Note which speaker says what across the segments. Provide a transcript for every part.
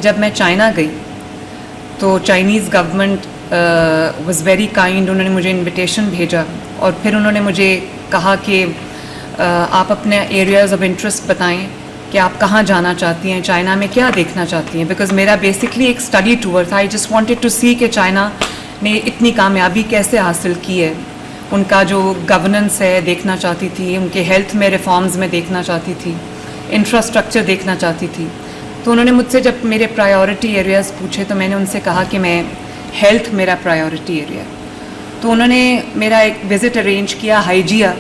Speaker 1: जब मैं चाइना गई तो Chinese government was very kind. उन्होंने मुझे इनविटेशन भेजा और फिर उन्होंने मुझे कहा कि आप अपने एरियाज़ ऑफ इंटरेस्ट बताएं कि आप कहाँ जाना चाहती हैं, चाइना में क्या देखना चाहती हैं। बिकॉज मेरा बेसिकली एक स्टडी टूर था। आई जस्ट वांटेड टू सी कि चाइना ने इतनी कामयाबी कैसे हासिल की है, उनका जो गवर्नेंस है देखना चाहती थी, उनके हेल्थ में रिफॉर्म्स में देखना चाहती थी, इंफ्रास्ट्रक्चर देखना चाहती थी। तो उन्होंने मुझसे जब मेरे प्रायोरिटी एरियाज़ पूछे तो मैंने उनसे कहा कि मैं हेल्थ मेरा प्रायोरिटी एरिया है। तो उन्होंने मेरा एक विज़िट अरेंज किया हाइजिया,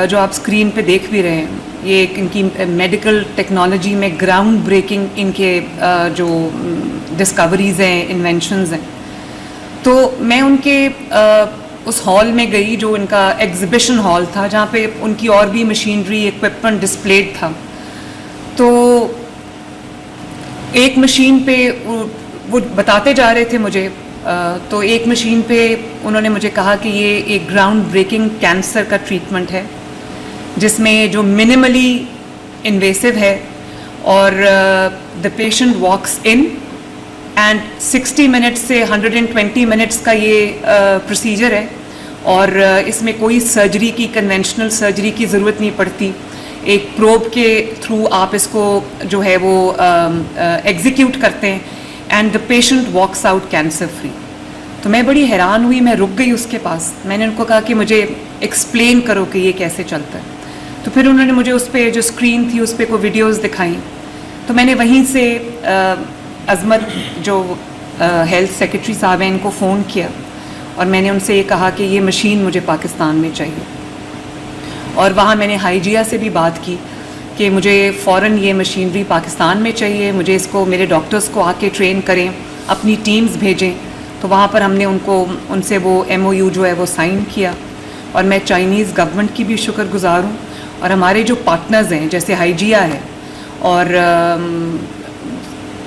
Speaker 1: जो आप स्क्रीन पे देख भी रहे हैं। ये एक इनकी मेडिकल टेक्नोलॉजी में ग्राउंड ब्रेकिंग इनके जो डिस्कवरीज़ हैं, इन्वेंशंस हैं। तो मैं उनके उस हॉल में गई जो इनका एग्जिबिशन हॉल था, जहाँ पे उनकी और भी मशीनरी इक्विपमेंट डिस्प्लेड था। तो एक मशीन पे वो बताते जा रहे थे मुझे, तो एक मशीन पे उन्होंने मुझे कहा कि ये एक ग्राउंड ब्रेकिंग कैंसर का ट्रीटमेंट है, जिसमें जो मिनिमली इन्वेसिव है और the patient walks in and 60 minutes से 120 मिनट्स का ये प्रोसीजर है और इसमें कोई सर्जरी की, कन्वेंशनल सर्जरी की ज़रूरत नहीं पड़ती। एक प्रोब के थ्रू आप इसको जो है वो एग्जीक्यूट करते हैं and the patient walks out cancer free. तो मैं बड़ी हैरान हुई, मैं रुक गई उसके पास। मैंने उनको कहा कि मुझे एक्सप्लेन करो कि ये कैसे चलता है। तो फिर उन्होंने मुझे उस पर जो स्क्रीन थी उस पर कोई वीडियोज़ दिखाई। तो मैंने वहीं से अज़मत जो हेल्थ सेक्रेटरी साहब हैं इनको फ़ोन किया और मैंने उनसे ये कहा कि ये मशीन मुझे पाकिस्तान में चाहिए। और वहाँ मैंने हाइजिया से भी बात की कि मुझे फ़ौरन ये मशीनरी पाकिस्तान में चाहिए, मुझे इसको मेरे डॉक्टर्स को आके ट्रेन करें, अपनी टीम्स भेजें। तो वहाँ पर हमने उनसे वो MOU जो है वो साइन किया और मैं चाइनीज़ गवर्नमेंट की भी शुक्रगुज़ार हूँ। और हमारे जो पार्टनर्स हैं जैसे हाइजिया है और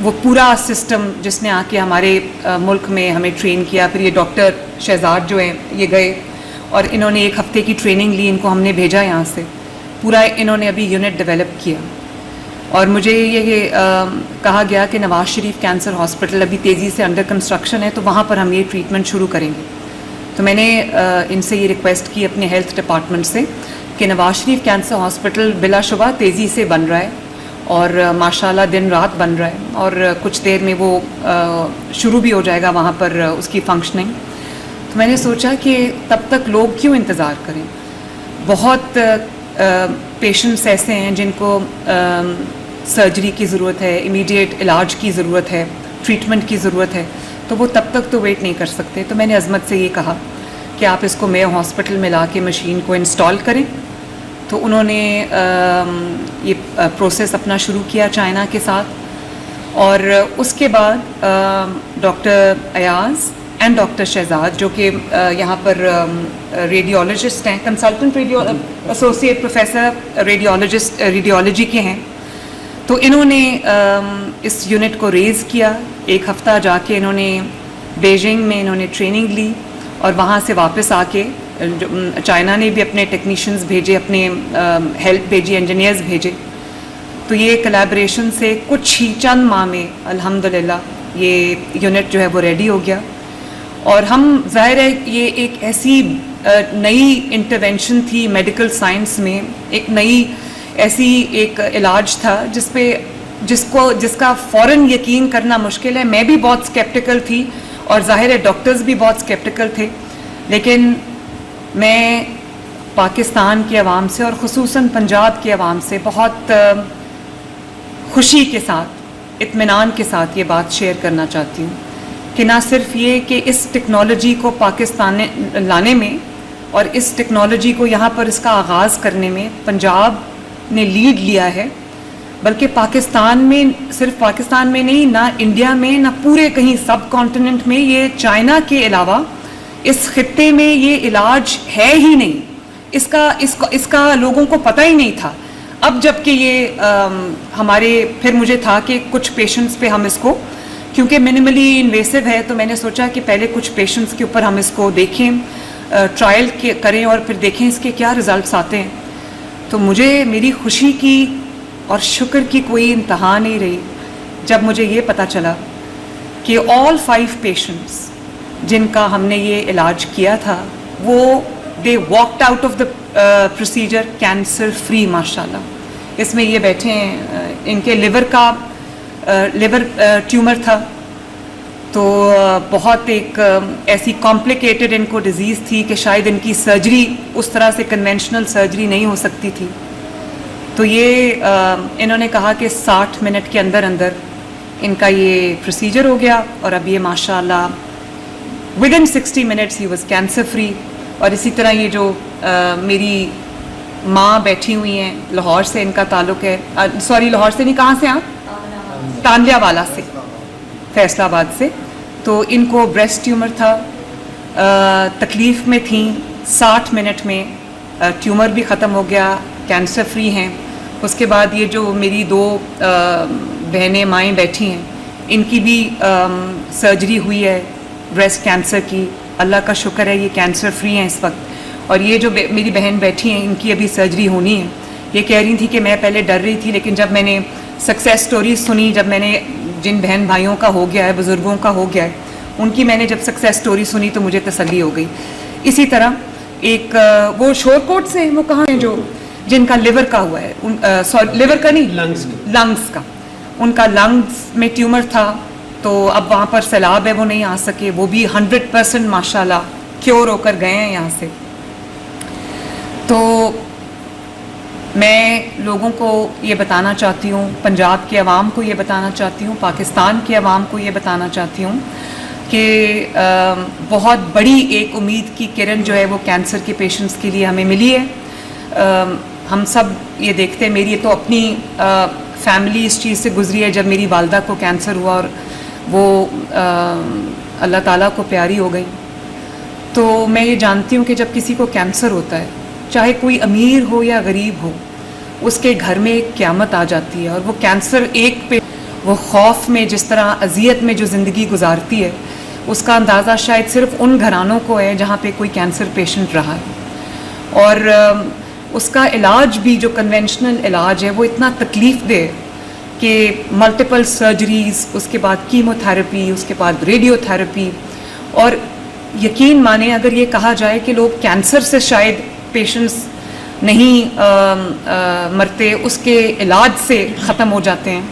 Speaker 1: वो पूरा सिस्टम जिसने आके हमारे मुल्क में हमें ट्रेन किया। फिर ये डॉक्टर शहजाद जो हैं ये गए और इन्होंने एक हफ़्ते की ट्रेनिंग ली, इनको हमने भेजा यहाँ से। पूरा इन्होंने अभी यूनिट डेवलप किया और मुझे ये कहा गया कि नवाज़ शरीफ कैंसर हॉस्पिटल अभी तेज़ी से अंडर कंस्ट्रक्शन है, तो वहाँ पर हम ये ट्रीटमेंट शुरू करेंगे। तो मैंने इनसे ये रिक्वेस्ट की अपने हेल्थ डिपार्टमेंट से कि नवाज़ शरीफ कैंसर हॉस्पिटल बिलाशुबा तेज़ी से बन रहा है और माशाल्लाह दिन रात बन रहा है और कुछ देर में वो शुरू भी हो जाएगा वहाँ पर उसकी फंक्शनिंग। तो मैंने सोचा कि तब तक लोग क्यों इंतज़ार करें। बहुत पेशेंट्स ऐसे हैं जिनको सर्जरी की ज़रूरत है, इमीडिएट इलाज की ज़रूरत है, ट्रीटमेंट की ज़रूरत है, तो वो तब तक तो वेट नहीं कर सकते। तो मैंने अज़मत से ये कहा कि आप इसको मेयो हॉस्पिटल में ला के मशीन को इंस्टॉल करें। तो उन्होंने ये प्रोसेस अपना शुरू किया चाइना के साथ और उसके बाद doctor Ayaz and doctor Shahzad जो कि यहाँ पर रेडियोलॉजिस्ट हैं, कंसल्टेंट एसोसिएट प्रोफेसर रेडियोलॉजी के हैं। तो इन्होंने इस यूनिट को रेज़ किया। एक हफ़्ता जाके इन्होंने बीजिंग में इन्होंने ट्रेनिंग ली और वहाँ से वापस आके चाइना ने भी अपने टेक्नीशियंस भेजे, अपने हेल्प भेजी, इंजीनियर्स भेजे। तो ये कोलैबोरेशन से कुछ ही चंद माह में अल्हम्दुलिल्लाह ये यूनिट जो है वो रेडी हो गया। और हम ज़ाहिर है ये एक ऐसी नई इंटरवेंशन थी मेडिकल साइंस में, एक नई ऐसी एक इलाज था जिसका फ़ौरन यकीन करना मुश्किल है। मैं भी बहुत स्केप्टिकल थी और ज़ाहिर है डॉक्टर्स भी बहुत स्केप्टिकल थे, लेकिन मैं पाकिस्तान की आवाम से और ख़ुसूसन पंजाब की आवाम से बहुत खुशी के साथ, इत्मीनान के साथ ये बात शेयर करना चाहती हूँ कि ना सिर्फ ये कि इस टेक्नोलॉजी को पाकिस्तान लाने में और इस टेक्नोलॉजी को यहाँ पर इसका आगाज़ करने में पंजाब ने लीड लिया है, बल्कि पाकिस्तान में, सिर्फ पाकिस्तान में नहीं, ना इंडिया में, ना पूरे कहीं सब कॉन्टिनेंट में, ये चाइना के अलावा इस खित्ते में ये इलाज है ही नहीं। इसका लोगों को पता ही नहीं था। अब जबकि ये हमारे, फिर मुझे था कि कुछ पेशेंट्स पे हम इसको, क्योंकि मिनिमली इन्वेसिव है, तो मैंने सोचा कि पहले कुछ पेशेंट्स के ऊपर हम इसको देखें, ट्रायल करें और फिर देखें इसके क्या रिज़ल्ट्स आते हैं। तो मुझे मेरी खुशी की और शुक्र की कोई इंतहा नहीं रही जब मुझे ये पता चला कि ऑल 5 पेशेंट्स जिनका हमने ये इलाज किया था वो they walked out of the procedure cancer free माशाल्लाह। इसमें ये बैठे हैं, इनके लिवर ट्यूमर था, तो बहुत एक ऐसी कॉम्प्लिकेटेड इनको डिज़ीज़ थी कि शायद इनकी सर्जरी उस तरह से कन्वेंशनल सर्जरी नहीं हो सकती थी। तो ये इन्होंने कहा कि 60 मिनट के अंदर अंदर इनका ये प्रोसीजर हो गया और अब ये माशाल्लाह within 60 minutes he was cancer free. और इसी तरह ये जो मेरी माँ बैठी हुई हैं, लाहौर से इनका ताल्लुक़ है, सॉरी लाहौर से नहीं, कहाँ से आप? तांदियावाला से, फैसलाबाद से। तो इनको ब्रेस्ट ट्यूमर था, तकलीफ़ में थी, 60 मिनट में ट्यूमर भी ख़त्म हो गया, कैंसर फ्री हैं। उसके बाद ये जो मेरी 2 बहनें माएँ बैठी हैं, इनकी भी सर्जरी हुई है ब्रेस्ट कैंसर की, अल्लाह का शुक्र है ये कैंसर फ्री हैं इस वक्त। और ये जो मेरी बहन बैठी हैं, इनकी अभी सर्जरी होनी है। ये कह रही थी कि मैं पहले डर रही थी, लेकिन जब मैंने सक्सेस स्टोरी सुनी, जब मैंने जिन बहन भाइयों का हो गया है, बुज़ुर्गों का हो गया है, उनकी मैंने जब सक्सेस स्टोरी सुनी तो मुझे तसल्ली हो गई। इसी तरह एक वो शोरकोट से, वो कहाँ हैं जो जिनका लिवर का हुआ है, सॉरी लिवर का नहीं, लंग्स का, उनका लंग्स में ट्यूमर था, तो अब वहाँ पर सैलाब है, वो नहीं आ सके, वो भी 100% माशाल्लाह क्योर होकर गए हैं यहाँ से। तो मैं लोगों को ये बताना चाहती हूँ, पंजाब के अवाम को ये बताना चाहती हूँ, पाकिस्तान के अवाम को ये बताना चाहती हूँ कि बहुत बड़ी एक उम्मीद की किरण जो है वो कैंसर के पेशेंट्स के लिए हमें मिली है। हम सब ये देखते हैं, मेरी तो अपनी फैमिली इस चीज़ से गुजरी है, जब मेरी वालदा को कैंसर हुआ और वो अल्लाह ताला को प्यारी हो गई। तो मैं ये जानती हूँ कि जब किसी को कैंसर होता है, चाहे कोई अमीर हो या गरीब हो, उसके घर में एक क़यामत आ जाती है। और वो कैंसर एक पे वो खौफ में, जिस तरह अजियत में जो ज़िंदगी गुजारती है, उसका अंदाज़ा शायद सिर्फ उन घरानों को है जहाँ पे कोई कैंसर पेशेंट रहा है। और उसका इलाज भी जो कन्वेंशनल इलाज है वो इतना तकलीफ़ दे कि मल्टीपल सर्जरीज़, उसके बाद कीमोथेरेपी, उसके बाद रेडियोथेरेपी। और यकीन माने अगर ये कहा जाए कि लोग कैंसर से शायद पेशेंट्स नहीं मरते, उसके इलाज से ख़त्म हो जाते हैं,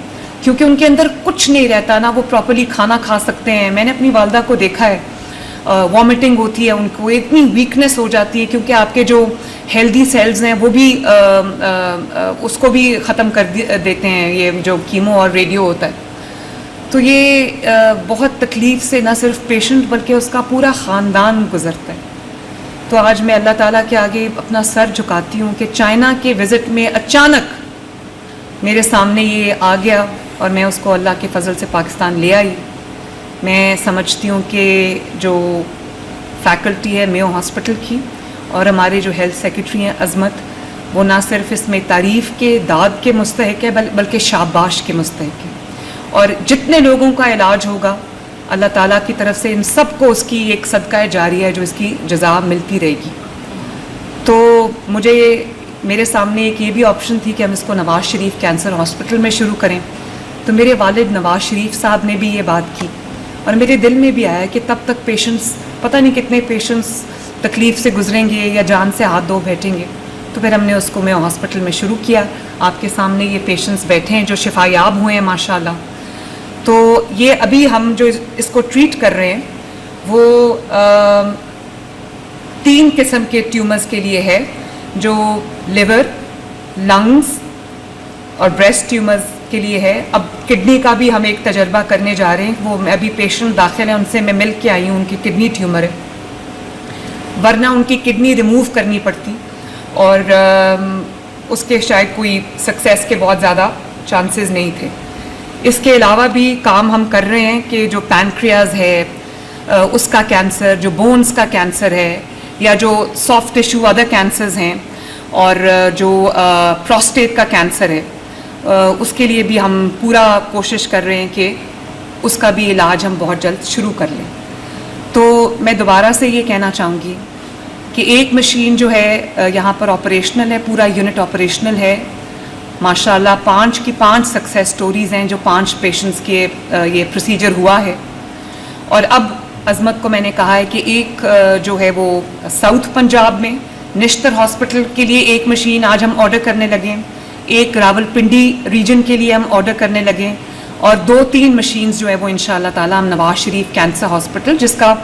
Speaker 1: क्योंकि उनके अंदर कुछ नहीं रहता, ना वो प्रॉपर्ली खाना खा सकते हैं। मैंने अपनी वालदा को देखा है, वॉमिटिंग होती है उनको, इतनी वीकनेस हो जाती है, क्योंकि आपके जो हेल्दी सेल्स हैं वो भी उसको भी ख़त्म कर देते हैं ये जो कीमो और रेडियो होता है। तो ये बहुत तकलीफ़ से न सिर्फ पेशेंट बल्कि उसका पूरा ख़ानदान गुज़रता है। तो आज मैं अल्लाह ताला के आगे अपना सर झुकाती हूँ कि चाइना के विज़िट में अचानक मेरे सामने ये आ गया और मैं उसको अल्लाह के फ़ज़ल से पाकिस्तान ले आई। मैं समझती हूँ कि जो फैकल्टी है मेयो हॉस्पिटल की और हमारे जो हेल्थ सेक्रेटरी हैं अज़मत, वो ना सिर्फ इसमें तारीफ़ के दाद के मुस्तहिक है बल्कि शाबाश के मुस्तहिक है। और जितने लोगों का इलाज होगा अल्लाह ताला की तरफ से इन सब को उसकी एक सदका जारिया है जो इसकी जज़ा मिलती रहेगी। तो मुझे मेरे सामने एक ये भी ऑप्शन थी कि हम इसको नवाज़ शरीफ कैंसर हॉस्पिटल में शुरू करें। तो मेरे वालिद नवाज़ शरीफ साहब ने भी ये बात की और मेरे दिल में भी आया कि तब तक पेशेंट्स, पता नहीं कितने पेशेंट्स तकलीफ़ से गुजरेंगे या जान से हाथ धो बैठेंगे। तो फिर हमने उसको मेयो हॉस्पिटल में शुरू किया। आपके सामने ये पेशेंट्स बैठे हैं जो शिफायाब हुए हैं माशाल्लाह। तो ये अभी हम जो इसको ट्रीट कर रहे हैं वो 3 किस्म के ट्यूमर्स के लिए है, जो लिवर, लंग्स और ब्रेस्ट ट्यूमर्स के लिए है। अब किडनी का भी हम एक तजर्बा करने जा रहे हैं, वो अभी पेशेंट दाखिल है, उनसे मैं मिल के आई हूँ, उनकी किडनी ट्यूमर है, वरना उनकी किडनी रिमूव करनी पड़ती और उसके शायद कोई सक्सेस के बहुत ज़्यादा चांसेस नहीं थे। इसके अलावा भी काम हम कर रहे हैं कि जो पैनक्रियाज है उसका कैंसर, जो बोन्स का कैंसर है, या जो सॉफ्ट टिश्यू अदर कैंसर्स हैं, और जो प्रोस्टेट का कैंसर है, उसके लिए भी हम पूरा कोशिश कर रहे हैं कि उसका भी इलाज हम बहुत जल्द शुरू कर लें। तो मैं दोबारा से ये कहना चाहूँगी कि एक मशीन जो है यहाँ पर ऑपरेशनल है, पूरा यूनिट ऑपरेशनल है, माशाल्लाह 5 की 5 सक्सेस स्टोरीज़ हैं जो 5 पेशेंट्स के ये प्रोसीजर हुआ है। और अब अज़मत को मैंने कहा है कि एक जो है वो साउथ पंजाब में निश्तर हॉस्पिटल के लिए एक मशीन आज हम ऑर्डर करने लगे, एक रावलपिंडी रीजन के लिए हम ऑर्डर करने लगे, और 2-3 मशीन्स जो है वो इंशाअल्लाह ताला हम नवाज शरीफ कैंसर हॉस्पिटल, जिसका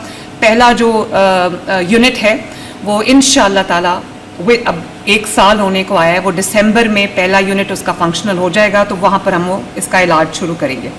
Speaker 1: पहला जो यूनिट है वो इंशाअल्लाह ताला अब 1 साल होने को आया है, वो दिसंबर में पहला यूनिट उसका फंक्शनल हो जाएगा, तो वहाँ पर हम वो इसका इलाज शुरू करेंगे।